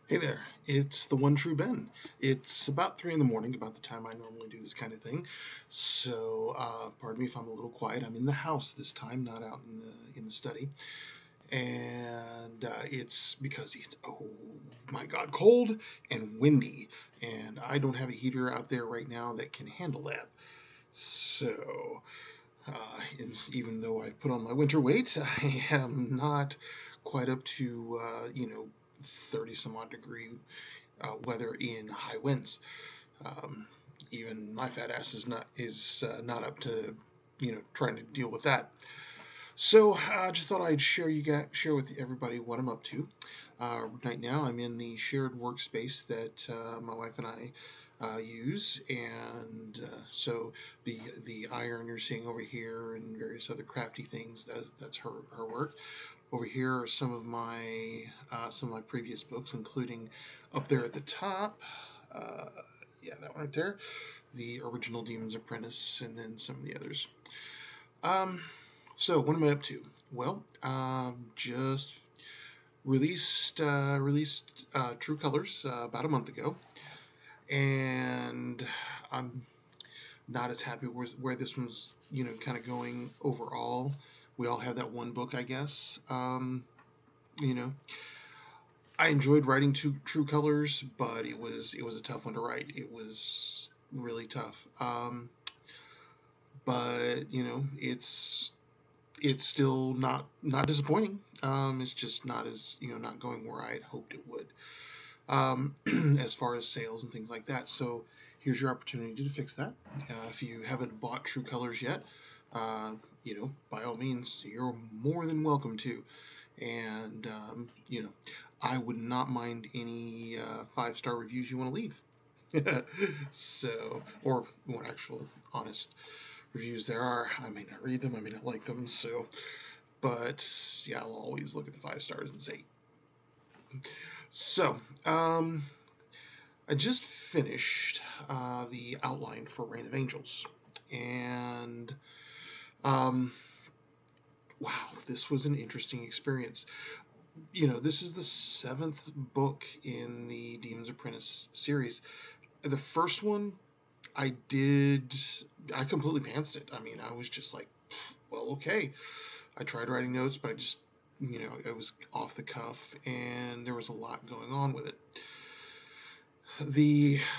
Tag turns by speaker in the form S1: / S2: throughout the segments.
S1: Hey there, it's the one true Ben. It's about 3 in the morning, about the time I normally do this kind of thing. So, pardon me if I'm a little quiet. I'm in the house this time, not out in the study, and it's because it's my God, cold and windy, and I don't have a heater out there right now that can handle that. So, even though I've put on my winter weight, I am not quite up to 30 some odd degree weather in high winds. Um, Even my fat ass is not up to trying to deal with that. So I just thought I'd share with everybody what I'm up to. Right now, I'm in the shared workspace that my wife and I use, and so the iron you're seeing over here and various other crafty things that's her work. Over here are some of my previous books, including up there at the top. Uh, yeah, that one right there, the original Demon's Apprentice, and then some of the others. Um, so what am I up to? Well, just released True Colors about a month ago, and I'm not as happy with where this one's kind of going overall. We all have that one book, I guess. You know, I enjoyed writing True Colors, but it was a tough one to write. It was really tough. But it's still not disappointing. It's just not as not going where I had hoped it would, as far as sales and things like that. So here's your opportunity to fix that. If you haven't bought True Colors yet, by all means, you're more than welcome to. And I would not mind any 5-star reviews you want to leave. So, or what actual honest reviews there are. I may not read them, I may not like them, but yeah, I'll always look at the 5 stars and say. So, I just finished the outline for Reign of Angels, and um, wow, this was an interesting experience. This is the 7th book in the Demon's Apprentice series. The first one, I completely pantsed it. I mean, I was just like, well, okay. I tried writing notes, but it was off the cuff, and there was a lot going on with it.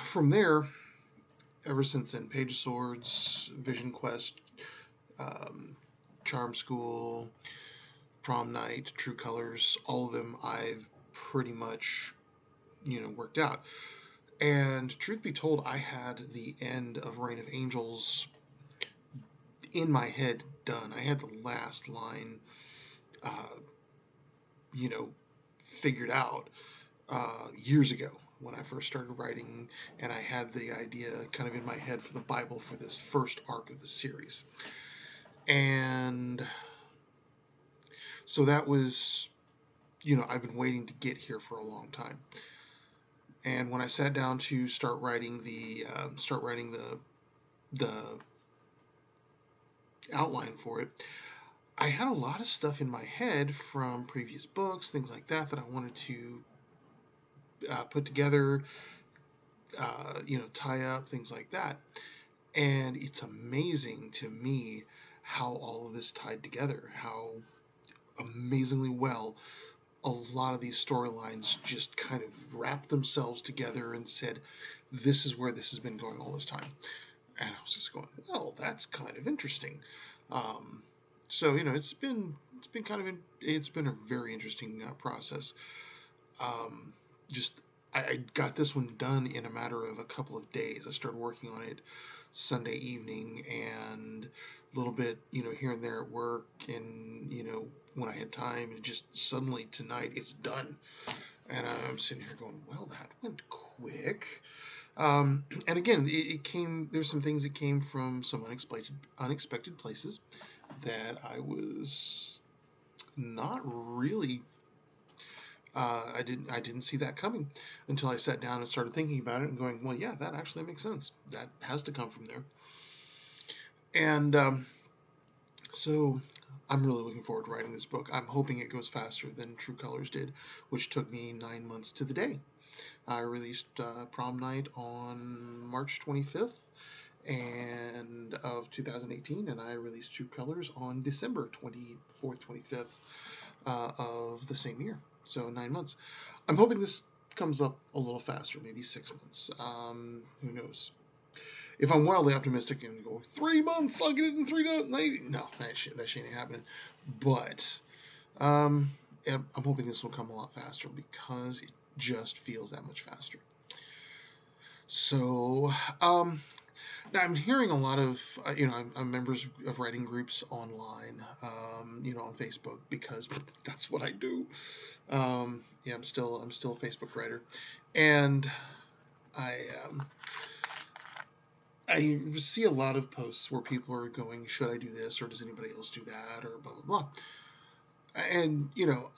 S1: From there, ever since then, Page of Swords, Vision Quest, um, Charm School, Prom Night, True Colors, all of them I've pretty much worked out. And truth be told, I had the end of Reign of Angels in my head done. I had the last line, uh, you know, figured out years ago when I first started writing, and I had the idea kind of in my head for the Bible for this first arc of the series. And so that was, I've been waiting to get here for a long time. And when I sat down to start writing the outline for it, I had a lot of stuff in my head from previous books, things like that I wanted to put together, tie up, things like that. And it's amazing to me how all of this tied together, how amazingly well a lot of these storylines just kind of wrapped themselves together and said, this is where this has been going all this time. And I was just going, well, that's kind of interesting. So it's been a very interesting process. Just I got this one done in a matter of a couple of days. I started working on it Sunday evening, and a little bit here and there at work, and when I had time, and just suddenly tonight it's done. And I'm sitting here going, well, that went quick. And again, it came. There's some things that came from some unexpected places that I was not really. I didn't see that coming until I sat down and started thinking about it and going, well, yeah, that actually makes sense. That has to come from there. And so I'm really looking forward to writing this book. I'm hoping it goes faster than True Colors did, which took me 9 months to the day. I released Prom Night on March 25th and of 2018, and I released True Colors on December 24th, 25th of the same year. So 9 months. I'm hoping this comes up a little faster, maybe 6 months. Who knows? If I'm wildly optimistic and go 3 months, I'll get it in 3 days. No, that shit ain't happening. But I'm hoping this will come a lot faster because it just feels that much faster. So now I'm hearing a lot of I'm members of writing groups online, on Facebook because that's what I do. I'm still a Facebook writer, and I see a lot of posts where people are going, should I do this, or does anybody else do that, or blah, blah, blah. And,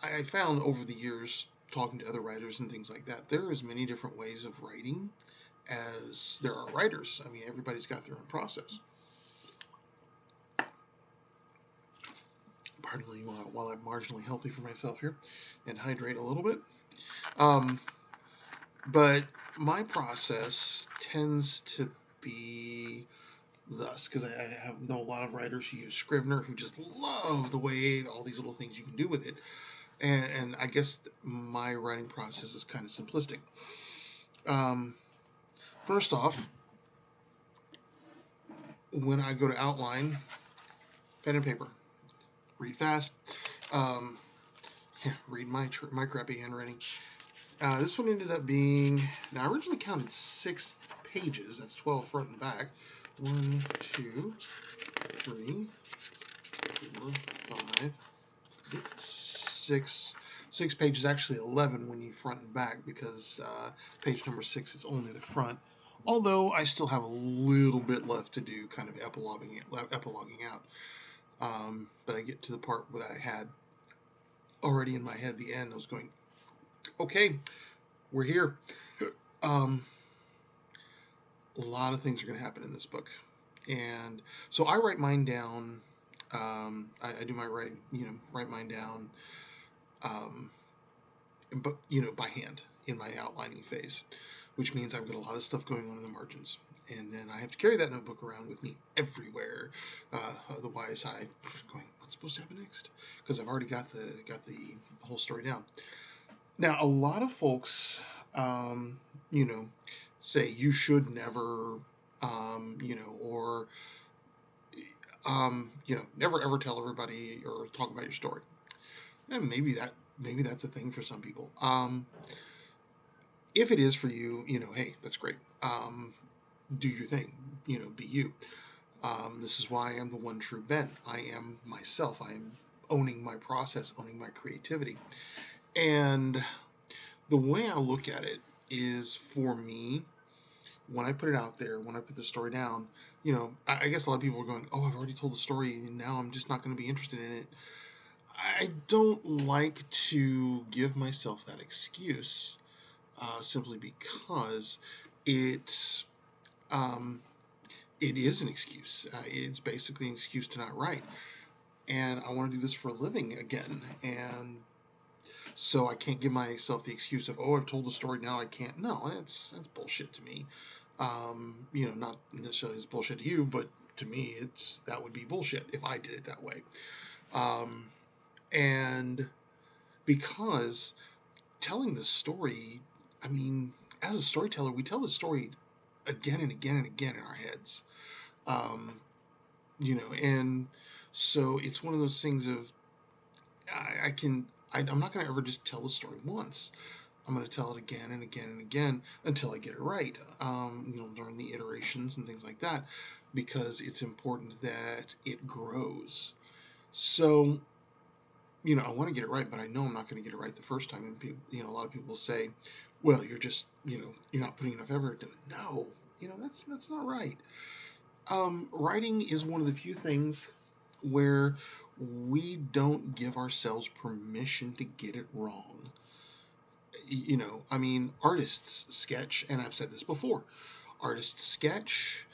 S1: I found over the years, talking to other writers and things like that, there are as many different ways of writing as there are writers. I mean, everybody's got their own process. Pardon me while I'm marginally healthy for myself here and hydrate a little bit. But my process tends to be thus, because I know a lot of writers who use Scrivener who just love the way all these little things you can do with it, and I guess my writing process is kind of simplistic. First off, when I go to outline, pen and paper, read fast, read my crappy handwriting. This one ended up being, now I originally counted 6 pages, that's 12 front and back. 1, 2, 3, 4, 5, 6. 6 pages, actually 11 when you front and back, because page number 6 is only the front. Although I still have a little bit left to do, kind of epiloguing out. But I get to the part that I had already in my head, the end. I was going, okay, we're here. A lot of things are going to happen in this book, and so I write mine down. I do my writing, write mine down, but by hand in my outlining phase, which means I've got a lot of stuff going on in the margins, and then I have to carry that notebook around with me everywhere. Otherwise, I'm going, what's supposed to happen next? Because I've already got the whole story down. Now, a lot of folks, say you should never, or never ever tell everybody or talk about your story. And maybe that's a thing for some people. If it is for you, hey, that's great. Do your thing, be you. This is why I am the one true Ben. I am myself. I am owning my process, owning my creativity. And the way I look at it is, for me, when I put it out there, when I put the story down, I guess a lot of people are going, oh, I've already told the story and now I'm just not going to be interested in it. I don't like to give myself that excuse, simply because it is an excuse. It's basically an excuse to not write. And I want to do this for a living again. And so I can't give myself the excuse of, oh, I've told the story, now I can't. No, that's bullshit to me. Not necessarily as bullshit to you, but to me, that would be bullshit if I did it that way. And because telling the story, I mean, as a storyteller, we tell the story again and again and again in our heads. And so it's one of those things of, I'm not going to ever just tell the story once. I'm going to tell it again and again and again until I get it right, during the iterations and things like that, because it's important that it grows. So, I want to get it right, but I know I'm not going to get it right the first time. And people, a lot of people say, well, you're just, you're not putting enough effort into it. No, that's not right. Writing is one of the few things where we don't give ourselves permission to get it wrong. Artists sketch, and I've said this before, artists sketch,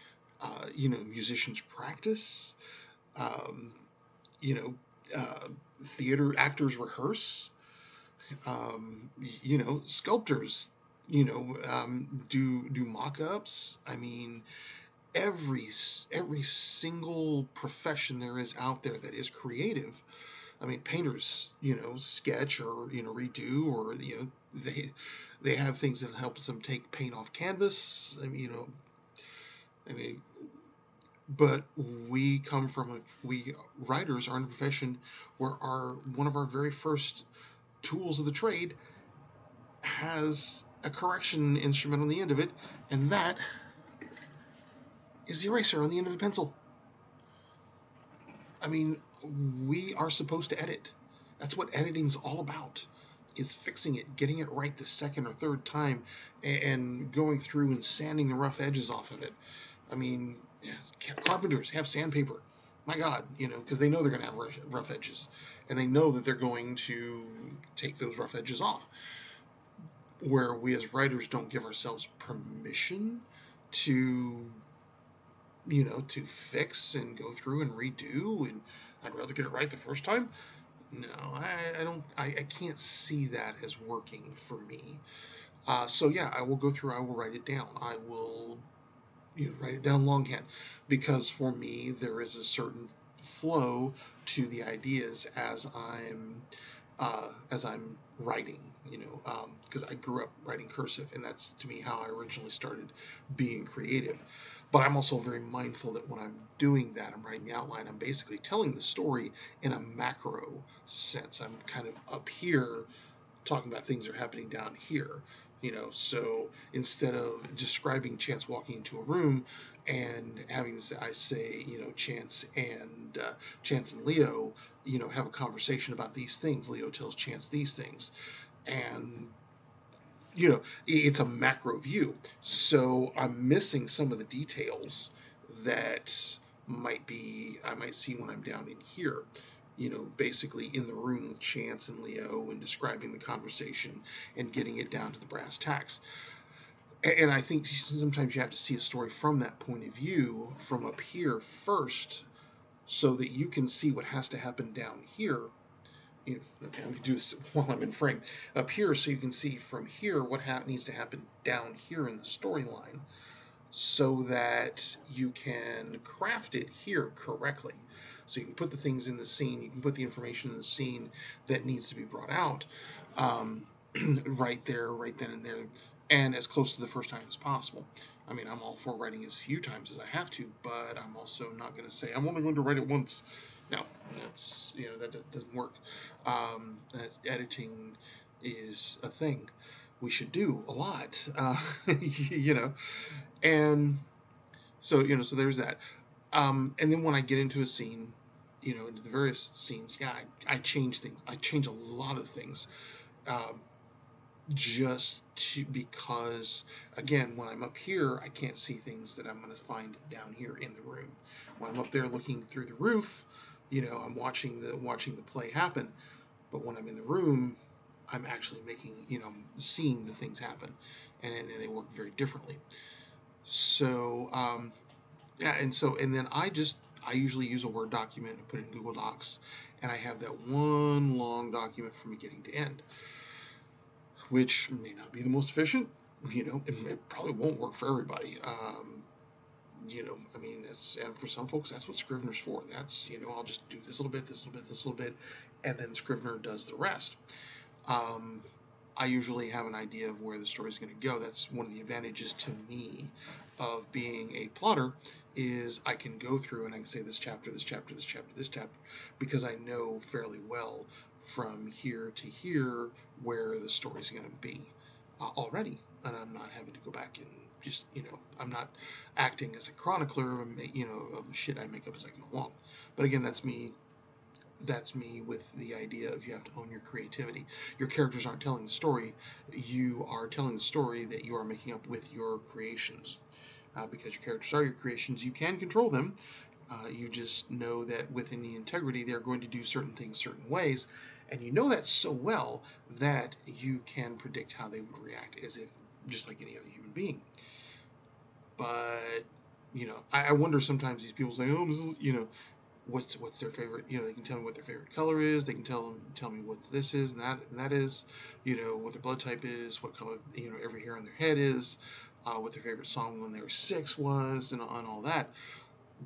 S1: musicians practice, theater actors rehearse, sculptors do mock-ups. I mean, every single profession there is out there that is creative. I mean, painters, sketch or redo, or they have things that helps them take paint off canvas. I mean, but we writers are in a profession where one of our very first tools of the trade has a correction instrument on the end of it, and that is the eraser on the end of a pencil. I mean, we are supposed to edit. That's what editing's all about. Is fixing it, getting it right the second or third time, and going through and sanding the rough edges off of it. I mean, carpenters have sandpaper. My God, because they know they're going to have rough edges, and they know that they're going to take those rough edges off. Where we as writers don't give ourselves permission to to fix and go through and redo, and I'd rather get it right the first time. No, I don't. I can't see that as working for me. So yeah, I will go through. I will write it down. I will write it down longhand, because for me there is a certain flow to the ideas as I'm writing. Because I grew up writing cursive, and that's to me how I originally started being creative. But I'm also very mindful that when I'm doing that, I'm writing the outline, I'm basically telling the story in a macro sense. I'm kind of up here talking about things that are happening down here. So instead of describing Chance walking into a room and having this, I say, Chance and Leo, have a conversation about these things. Leo tells Chance these things, and it's a macro view. So I'm missing some of the details that I might see when I'm down in here, basically in the room with Chance and Leo and describing the conversation and getting it down to the brass tacks. And I think sometimes you have to see a story from that point of view, from up here first, so that you can see what has to happen down here. Okay, I'm going to do this while I'm in frame. Up here, so you can see from here what needs to happen down here in the storyline, so that you can craft it here correctly. So you can put the things in the scene, you can put the information in the scene that needs to be brought out right there, right then and there, and as close to the first time as possible. I mean, I'm all for writing as few times as I have to, but I'm also not going to say I'm only going to write it once. No, that's that doesn't work. Editing is a thing we should do a lot, and so so there's that. And then when I get into a scene, into the various scenes, yeah, I change things. I change a lot of things. Because, again, when I'm up here, I can't see things that I'm going to find down here in the room. When I'm up there looking through the roof, I'm watching the play happen. But when I'm in the room, I'm actually seeing the things happen, and they work very differently. So, and then I usually use a Word document and put it in Google Docs, and I have that one long document from beginning to end, which may not be the most efficient. It probably won't work for everybody. And for some folks, that's what Scrivener's for. That's, I'll just do this little bit, this little bit, this little bit, and then Scrivener does the rest. I usually have an idea of where the story's going to go. That's one of the advantages to me of being a plotter, is I can go through and I can say this chapter, this chapter, this chapter, this chapter, because I know fairly well from here to here where the story's going to be already, and I'm not having to go back and just, I'm not acting as a chronicler of shit I make up as I go along. But again, that's me with the idea of you have to own your creativity. Your characters aren't telling the story. You are telling the story that you are making up with your creations. Because your characters are your creations, you can control them. You just know that within the integrity, they're going to do certain things certain ways. And you know that so well that you can predict how they would react, as if just like any other human being. But, I wonder sometimes these people say, oh, what's their favorite. They can tell me what their favorite color is. They can tell me what this is and that is. What their blood type is, what color every hair on their head is, what their favorite song when they were 6 was, and on all that.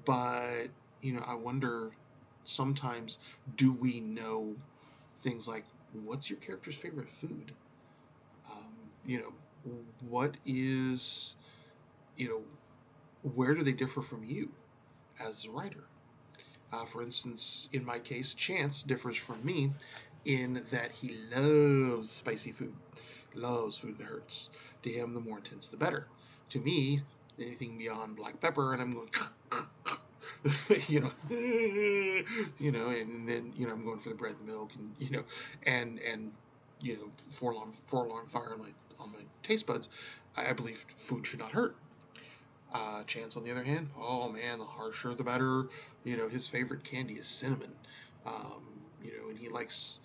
S1: But I wonder sometimes, do we know things like what's your character's favorite food? What is where do they differ from you as a writer? For instance, in my case, Chance differs from me in that he loves spicy food, loves food that hurts. To him, the more intense, the better. To me, anything beyond black pepper, and I'm going, and then I'm going for the bread and milk, and for long fire on my taste buds. I believe food should not hurt. Chance, on the other hand, oh man, the harsher the better. His favorite candy is cinnamon. And he likes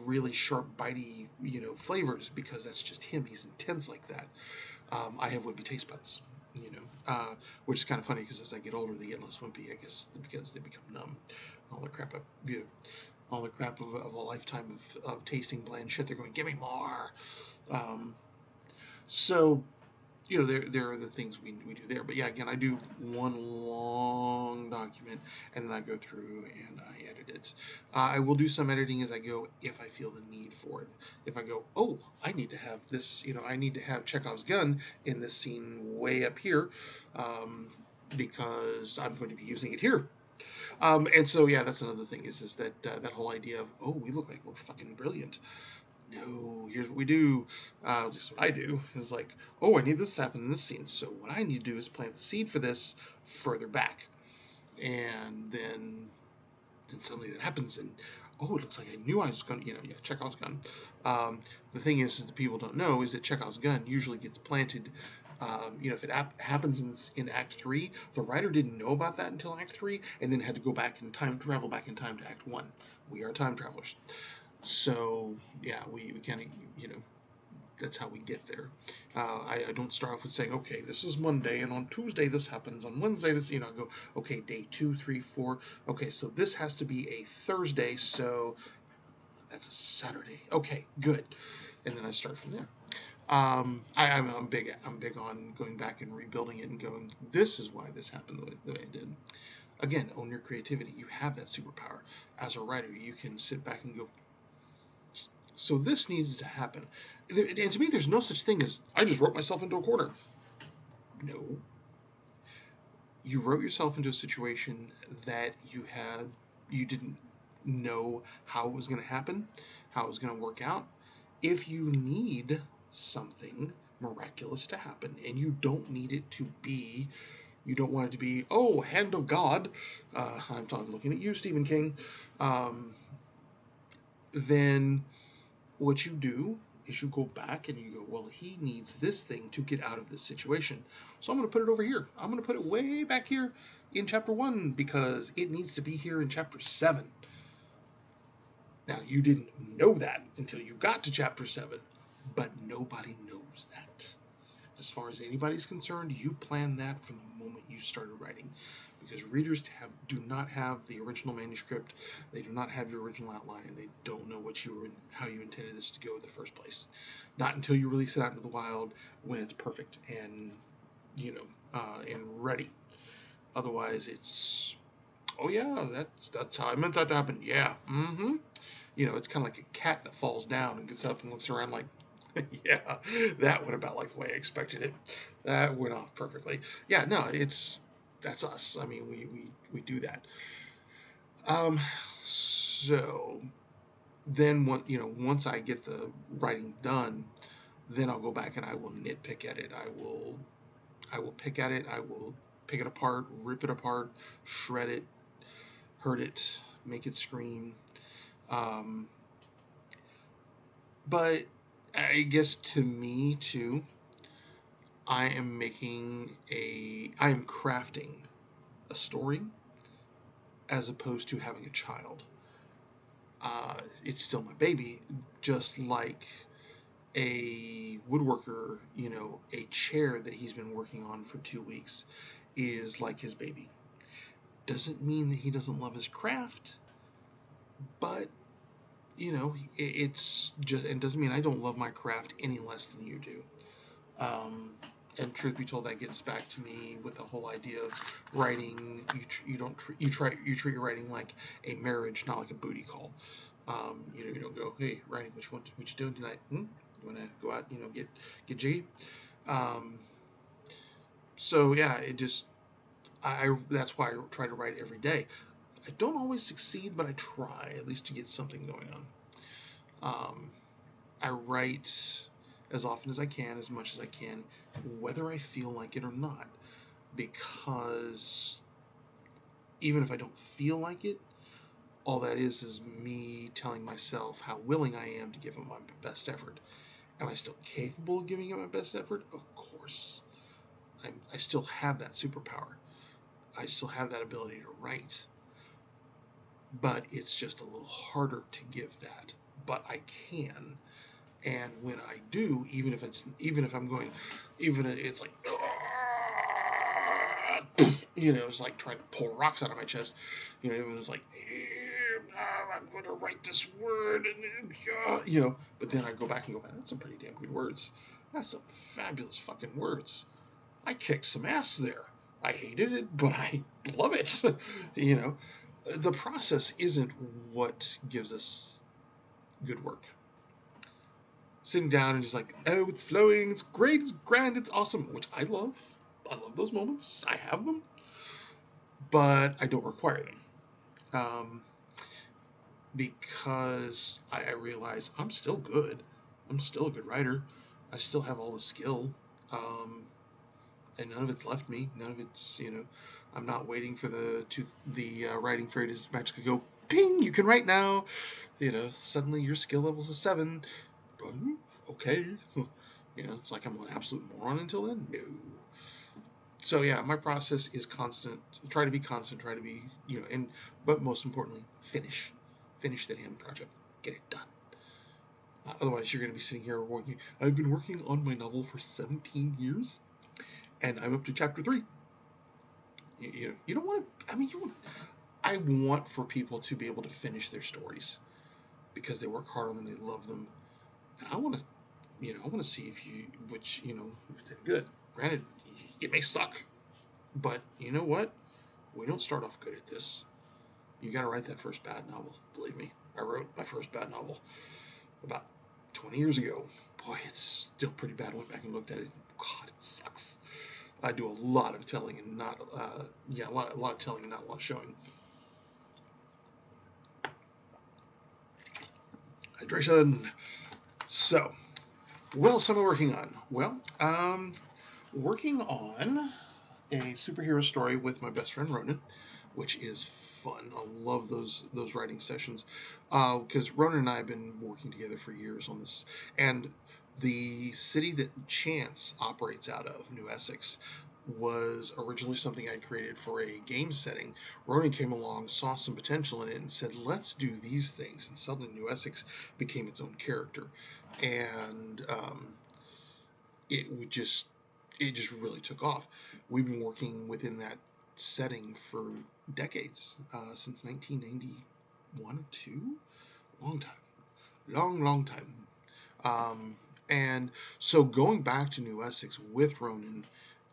S1: really sharp, bitey, flavors because that's just him. He's intense like that. I have wimpy taste buds, which is kind of funny because as I get older, they get less wimpy, I guess, because they become numb. All the crap of a lifetime of tasting bland shit, they're going, give me more. So there are the things we do there. But yeah, again, I do one long document, and then I go through and I edit it. I will do some editing as I go if I feel the need for it. If I go, oh, I need to have this, I need to have Chekhov's gun in this scene way up here, because I'm going to be using it here. And so, yeah, that's another thing is that that whole idea of, oh, we look like we're fucking brilliant. No, here's what we do. At least what I do is like, oh, I need this to happen in this scene. So what I need to do is plant the seed for this further back, and then suddenly that happens, and oh, it looks like I knew I was going to, Chekhov's gun. The thing is that the people don't know is that Chekhov's gun usually gets planted. If it happens in Act 3, the writer didn't know about that until Act 3, and then had to go back in time, travel back in time to Act 1. We are time travelers. So, yeah, we kind of, that's how we get there. I don't start off with saying, okay, this is Monday, and on Tuesday this happens, on Wednesday this, I go, okay, day 2, 3, 4, okay, so this has to be a Thursday, so that's a Saturday. Okay, good. And then I start from there. I'm big on going back and rebuilding it and going, this is why this happened the way it did. Again, own your creativity. You have that superpower. As a writer, you can sit back and go, so this needs to happen. And to me, there's no such thing as, I just wrote myself into a corner. No. You wrote yourself into a situation that you didn't know how it was going to happen, how it was going to work out. If you need something miraculous to happen, and you don't need it to be, you don't want it to be, oh, hand of God, I'm looking at you, Stephen King, then what you do is you go back and you go, well, he needs this thing to get out of this situation. So I'm going to put it over here. I'm going to put it way back here in chapter 1 because it needs to be here in chapter 7. Now, you didn't know that until you got to chapter 7, but nobody knows that. As far as anybody's concerned, you planned that from the moment you started writing, because readers do not have the original manuscript, they do not have your original outline, and they don't know how you intended this to go in the first place. Not until you release it out into the wild when it's perfect and and ready. Otherwise, it's, oh yeah, that's how I meant that to happen. Yeah, it's kind of like a cat that falls down and gets up and looks around like, yeah, that went about like the way I expected it. That went off perfectly. Yeah, no, that's us. I mean, we do that. So then once I get the writing done, then I'll go back and I will nitpick at it. I will pick at it. I will pick it apart, rip it apart, shred it, hurt it, make it scream. But I guess to me too, I am crafting a story as opposed to having a child. It's still my baby, just like a woodworker, a chair that he's been working on for 2 weeks is like his baby. Doesn't mean that he doesn't love his craft, but it's just, and doesn't mean I don't love my craft any less than you do. And truth be told, that gets back to me with the whole idea of writing. You treat your writing like a marriage, not like a booty call. You don't go, hey, writing, what you doing tonight? You want to go out, get jiggy? So yeah, that's why I try to write every day. I don't always succeed, but I try at least to get something going on. I write as often as I can, as much as I can, whether I feel like it or not, because even if I don't feel like it, all that is me telling myself how willing I am to give it my best effort. Am I still capable of giving it my best effort? Of course. I still have that superpower. I still have that ability to write. But it's just a little harder to give that. But I can. And when I do, even if it's like, it's like trying to pull rocks out of my chest. Even it's like, I'm going to write this word, and But then I go back and go, man, that's some pretty damn good words. That's some fabulous fucking words. I kicked some ass there. I hated it, but I love it. The process isn't what gives us good work. Sitting down and just like, oh, it's flowing, it's great, it's grand, it's awesome, which I love. I love those moments. I have them, but I don't require them, because I realize I'm still good. I'm still a good writer. I still have all the skill, and none of it's left me. None of it's, I'm not waiting for the writing fairy to magically go, ping, you can write now. Suddenly your skill level's a 7. Okay. It's like I'm an absolute moron until then? No. So yeah, my process is constant. Try to be constant, try to be, but most importantly, finish the damn project. Get it done. Otherwise, you're going to be sitting here working. I've been working on my novel for 17 years, and I'm up to chapter 3. You don't want to, I want for people to be able to finish their stories because they work hard on them, they love them. And I want to see if you did good. Granted, it may suck, but you know what? We don't start off good at this. You got to write that first bad novel. Believe me, I wrote my first bad novel about 20 years ago. Boy, it's still pretty bad. I went back and looked at it. God, it sucks. I do a lot of telling and not, a lot of telling and not a lot of showing. Hydration. So, what else am I working on? Well, working on a superhero story with my best friend Ronan, which is fun. I love those writing sessions, because Ronan and I have been working together for years on this. And the city that Chance operates out of, New Essex, was originally something I'd created for a game setting. Ronan came along, saw some potential in it, and said, let's do these things. And suddenly New Essex became its own character. And it just really took off. We've been working within that setting for decades, since 1991 or 2. Long time. Long time. And so going back to New Essex with Ronan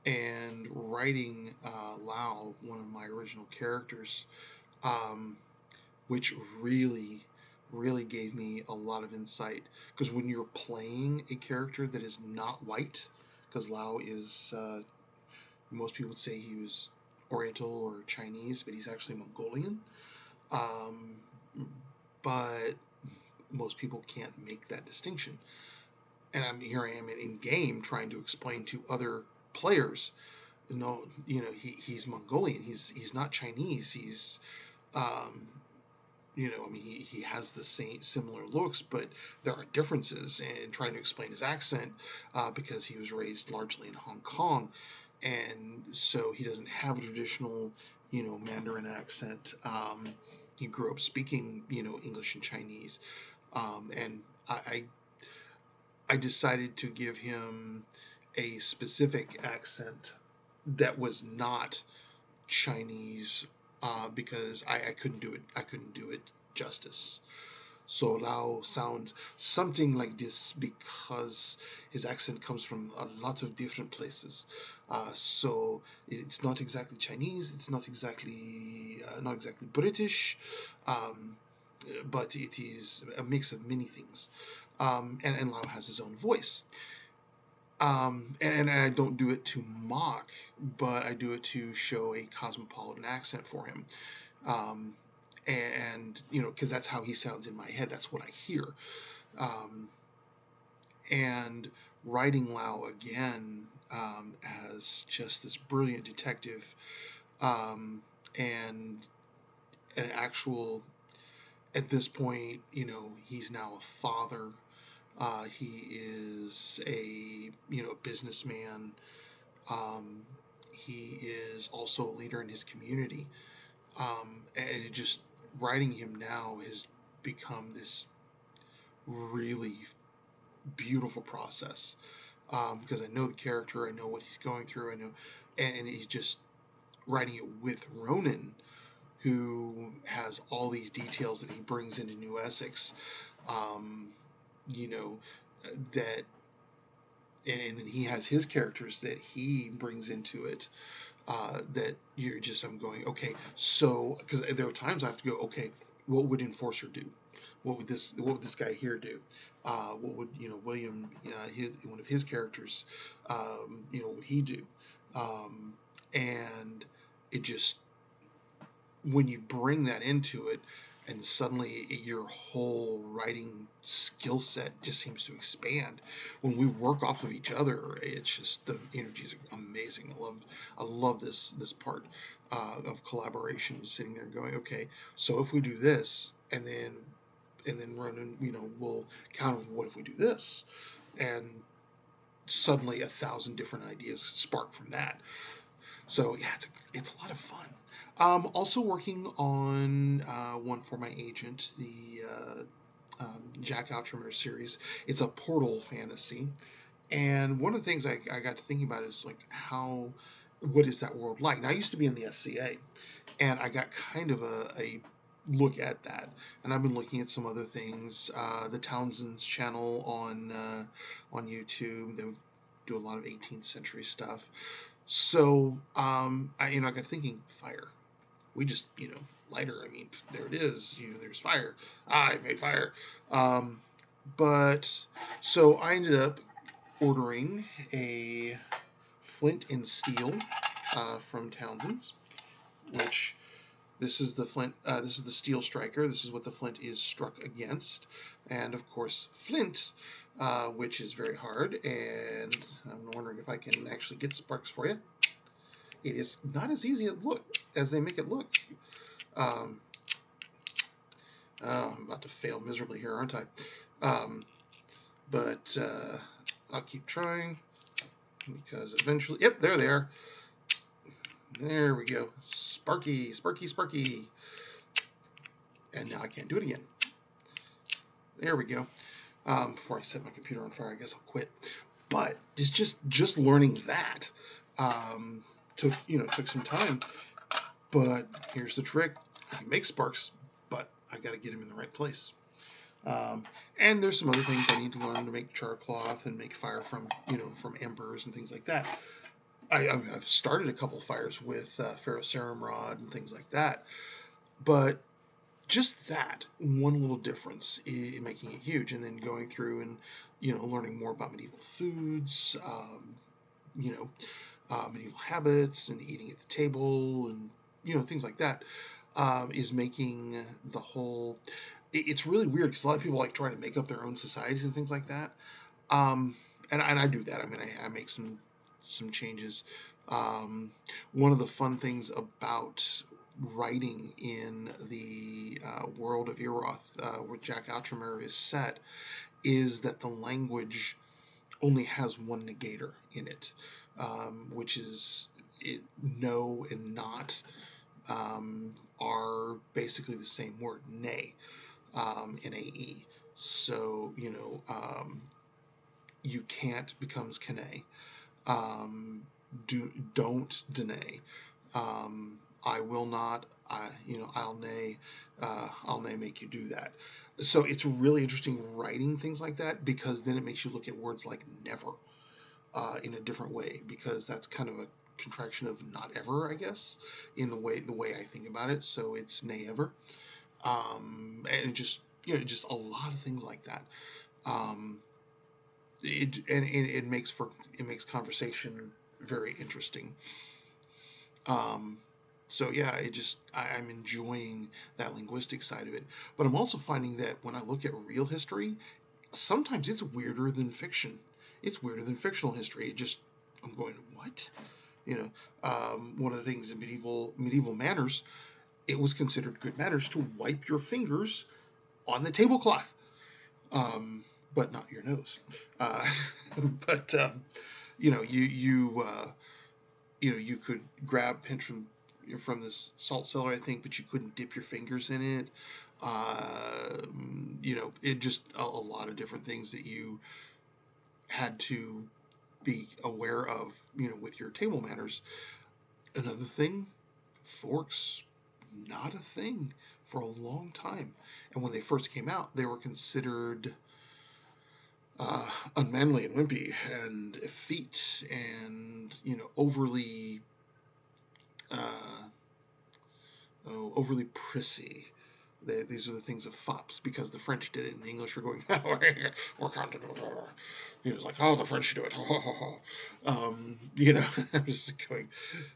S1: and writing Lau, one of my original characters, which really gave me a lot of insight, because when you're playing a character that is not white, because Lau is, most people would say he was Oriental or Chinese, but he's actually Mongolian, but most people can't make that distinction. And here I am in game trying to explain to other players, no, he's Mongolian, he's not Chinese, he's he has the same similar looks, but there are differences, and trying to explain his accent, because he was raised largely in Hong Kong, and so he doesn't have a traditional Mandarin accent. He grew up speaking English and Chinese, and I decided to give him a specific accent that was not Chinese because I couldn't do it. I couldn't do it justice. So Lao sounds something like this because his accent comes from a lot of different places. So it's not exactly Chinese. It's not exactly British, um, but it is a mix of many things. And Lao has his own voice. And I don't do it to mock, but I do it to show a cosmopolitan accent for him. Um, and because that's how he sounds in my head. That's what I hear. Um, and writing Lau again as just this brilliant detective, and an actual, at this point, he's now a father. He is a businessman. Um, he is also a leader in his community. And it just writing him now has become this really beautiful process, because I know the character, I know what he's going through, I know, and he's just writing it with Ronan, who has all these details that he brings into New Essex, um, you know, that, and then he has his characters that he brings into it, that I'm going, okay, so, because there are times I have to go, okay, what would Enforcer do? What would this guy here do? What would William, one of his characters, what would he do? And it just, when you bring that into it, and suddenly your whole writing skill set just seems to expand. When we work off of each other, it's just, the energy is amazing. I love this part of collaboration. Sitting there going, okay, so if we do this, and then Ronan, we'll counter with, what if we do this, and suddenly 1,000 different ideas spark from that. So yeah, it's a lot of fun. Also working on one for my agent, the Jack Outremer series. It's a portal fantasy, and one of the things I got to thinking about is like, what is that world like? Now, I used to be in the SCA, and I got kind of a look at that, and I've been looking at some other things. The Townsend's channel on YouTube, they do a lot of 18th century stuff. So I got thinking, fire. We just lighter. I mean, there it is. There's fire. I made fire. But so I ended up ordering a flint and steel from Townsend's, which this is the flint. This is the steel striker. This is what the flint is struck against, and of course flint, which is very hard. And I'm wondering if I can actually get sparks for you. It is not as easy as they make it look. I'm about to fail miserably here, aren't I? But I'll keep trying, because eventually, yep, there they are. There we go. Sparky, sparky, sparky. And now I can't do it again. There we go. Before I set my computer on fire, I guess I'll quit. But it's just learning that took some time. But here's the trick: I can make sparks, but I got to get them in the right place. And there's some other things I need to learn to make char cloth and make fire from embers and things like that. I've started a couple fires with ferrocerum rod and things like that, but just that one little difference is making it huge. And then going through and learning more about medieval foods, medieval habits, and eating at the table, and things like that, is making the whole. It's really weird because a lot of people like trying to make up their own societies and things like that, and I do that. I mean, I make some changes. One of the fun things about writing in the world of Eroth, where Jack Outremer is set, is that the language only has one negator in it, which is no and not are basically the same word, nay, in AE. So you can't becomes Kane. Don't deny. I will not. I'll nay make you do that. So it's really interesting writing things like that, because then it makes you look at words like never in a different way, because that's kind of a contraction of not ever, I guess, in the way I think about it. So it's nay ever, and just just a lot of things like that. Um, it makes conversation very interesting. Um, so yeah, I'm enjoying that linguistic side of it. But I'm also finding that when I look at real history, sometimes it's weirder than fiction. It's weirder than fictional history. I'm going, what? One of the things in medieval manners, it was considered good manners to wipe your fingers on the tablecloth, but not your nose. Uh, but you could grab pinch from this salt cellar, I think, but you couldn't dip your fingers in it. It just a lot of different things that you had to be aware of, with your table manners. Another thing, forks, not a thing for a long time. And when they first came out, they were considered unmanly and wimpy and effete and, uh, overly prissy. These are the things of fops, because the French did it, and the English are going, we're can't do it. It's like, oh, the French do it. I'm just going,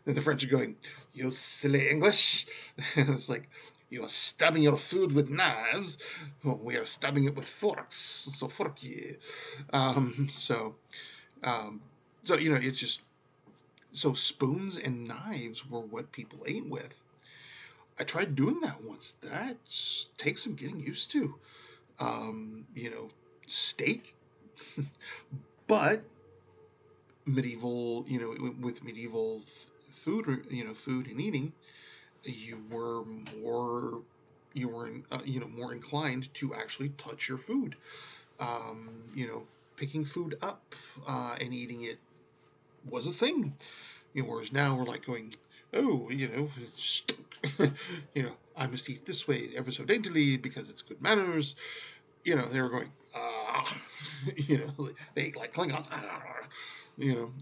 S1: and the French are going, you silly English. And it's like, you are stabbing your food with knives. Well, we are stabbing it with forks. So fork ye. It's just, so spoons and knives were what people ate with. I tried doing that once. That takes some getting used to. Steak, but medieval, with medieval food, food and eating, you were more, more inclined to actually touch your food. Picking food up and eating it was a thing. Whereas now we're like going, oh, I must eat this way ever so daintily because it's good manners. They were going, they ate like Klingons,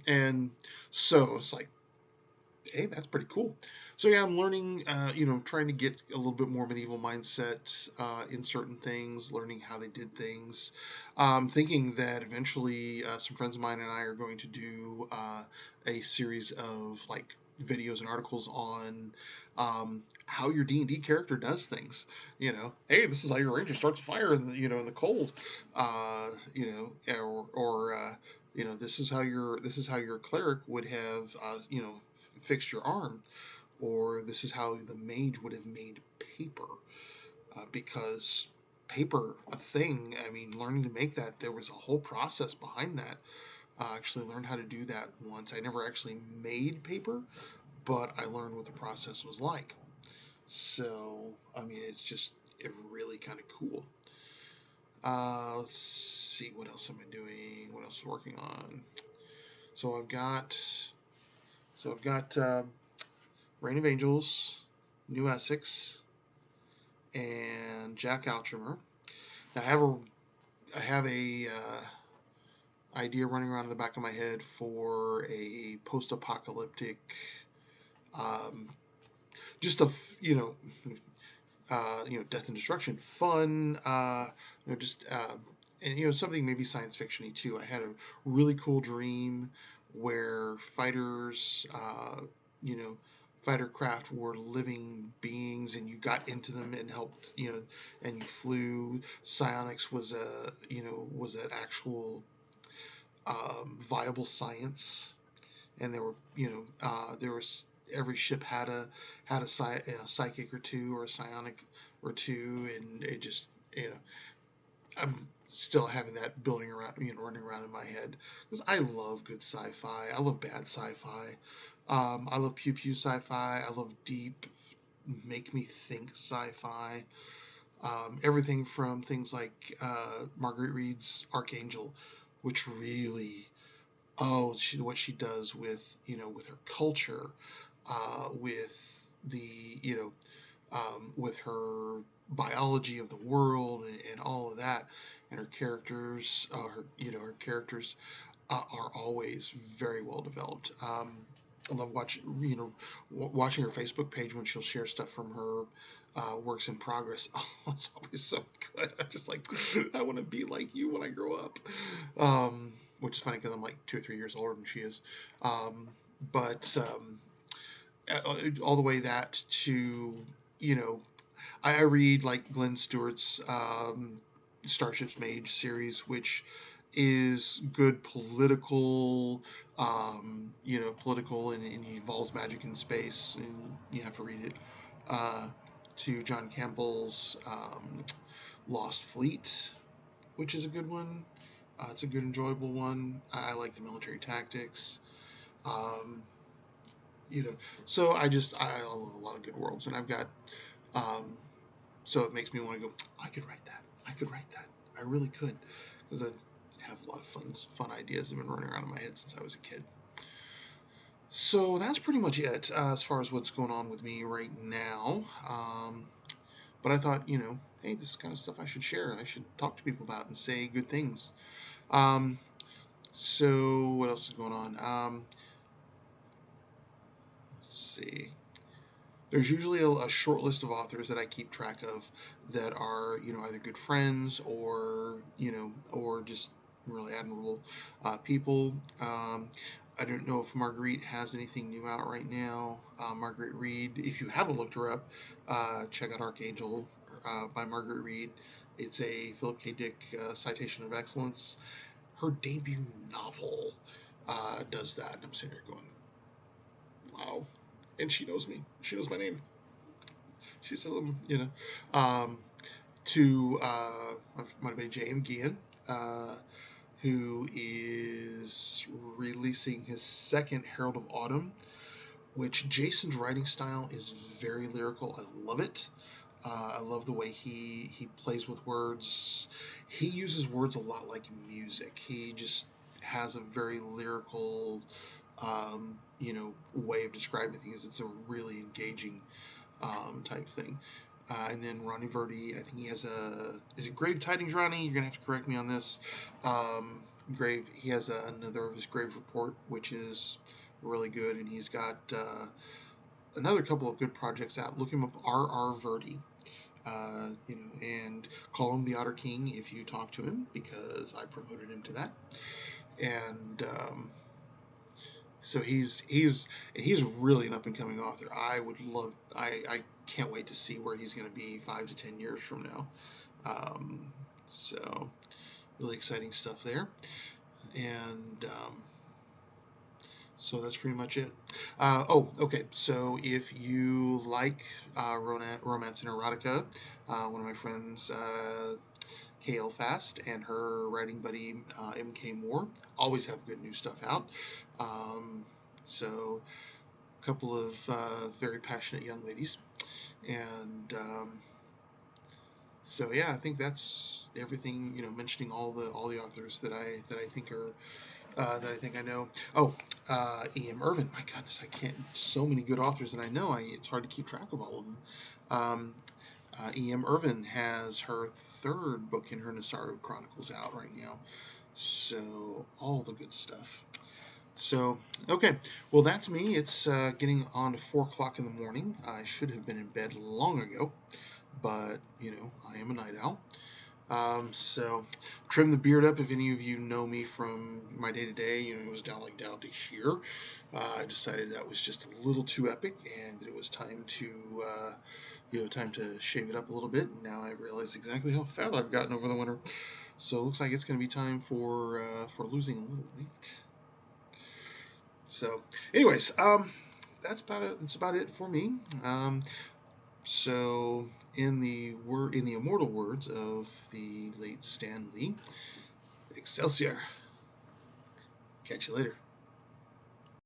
S1: and so it's like, hey, that's pretty cool. So yeah, I'm learning, trying to get a little bit more medieval mindset in certain things, learning how they did things. Thinking that eventually some friends of mine and I are going to do a series of like videos and articles on how your D&D character does things. Hey, this is how your ranger starts a fire in the cold. This is how your cleric would have fixed your arm, or this is how the mage would have made paper, because paper, a thing. I mean, learning to make that, there was a whole process behind that. I actually learned how to do that once. I never actually made paper, but I learned what the process was like. So, I mean, it's really kind of cool. Let's see, what else am I doing? What else am I working on? So I've got Reign of Angels, New Essex, and Jack Altrimer. Now I have a idea running around in the back of my head for a post-apocalyptic, just a death and destruction, fun, and something maybe science fictiony too. I had a really cool dream where fighters, fighter craft were living beings, and you got into them and helped, and you flew. Psionics was an actual viable science, and there was every ship had a psychic or two, or a psionic or two, and it just I'm still having that building around, running around in my head, because I love good sci-fi. I love bad sci-fi. I love pew pew sci-fi. I love deep, make me think sci-fi. Everything from things like Marguerite Reed's Archangel, which really, what she does with with her culture, with the with her biology of the world and all of that, and her characters, her characters are always very well developed. I love watching her Facebook page when she'll share stuff from her works in progress. Oh, it's always so good. I'm just like, I want to be like you when I grow up. Which is funny because I'm like 2 or 3 years older than she is. But all the way that to, you know, I read like Glenn Stewart's Starships Mage series, which is good political, political, and involves magic in space, and you have to read it. To John Campbell's Lost Fleet, which is a good one. It's a good, enjoyable one. I like the military tactics. Um, so I love a lot of good worlds, and I've got um, so it makes me want to go. I could write that. I could write that. I really could, because I have a lot of fun ideas that have been running around in my head since I was a kid. So that's pretty much it as far as what's going on with me right now. But I thought, hey, this is kind of stuff I should share. I should talk to people about and say good things. So what else is going on? Let's see. There's usually a short list of authors that I keep track of that are, either good friends or, or just really admirable people. I don't know if Marguerite has anything new out right now. Margaret Reed, if you haven't looked her up, check out Archangel by Margaret Reed. It's a Philip K. Dick citation of excellence. Her debut novel does that, and I'm sitting here going, wow. And she knows me. She knows my name. She says, to my buddy J.M. Guillen, who is releasing his second Herald of Autumn, which Jason's writing style is very lyrical. I love it. I love the way he plays with words. He uses words a lot like music. He just has a very lyrical, way of describing things. It's a really engaging type thing. And then Ronnie Verdi, I think he has is it Grave Tidings, Ronnie? You're going to have to correct me on this. He has another of his Grave Report, which is really good, and he's got another couple of good projects out. Look him up, R.R. Verdi. And call him the Otter King if you talk to him, because I promoted him to that. And so he's really an up and coming author. I can't wait to see where he's going to be 5 to 10 years from now. So really exciting stuff there. And so that's pretty much it. Okay. So if you like romance and erotica, one of my friends, KL Fast, and her writing buddy, MK Moore, always have good new stuff out. So a couple of very passionate young ladies. And so yeah, I think that's everything. Mentioning all the authors that I think are that I think I know. E.M. Irvin. My goodness, I can't. So many good authors that I know. It's hard to keep track of all of them. E.M. Irvin has her third book in her Nasaru Chronicles out right now. So all the good stuff. So, okay, well, that's me. It's getting on to 4 o'clock in the morning. I should have been in bed long ago, but, I am a night owl. So, trim the beard up. If any of you know me from my day-to-day, it was down to here. I decided that was just a little too epic, and that it was time to shave it up a little bit. And now I realize exactly how fat I've gotten over the winter. So, it looks like it's going to be time for losing a little weight. So, anyways, that's about it. That's about it for me. So, in the immortal words of the late Stan Lee, Excelsior. Catch you later.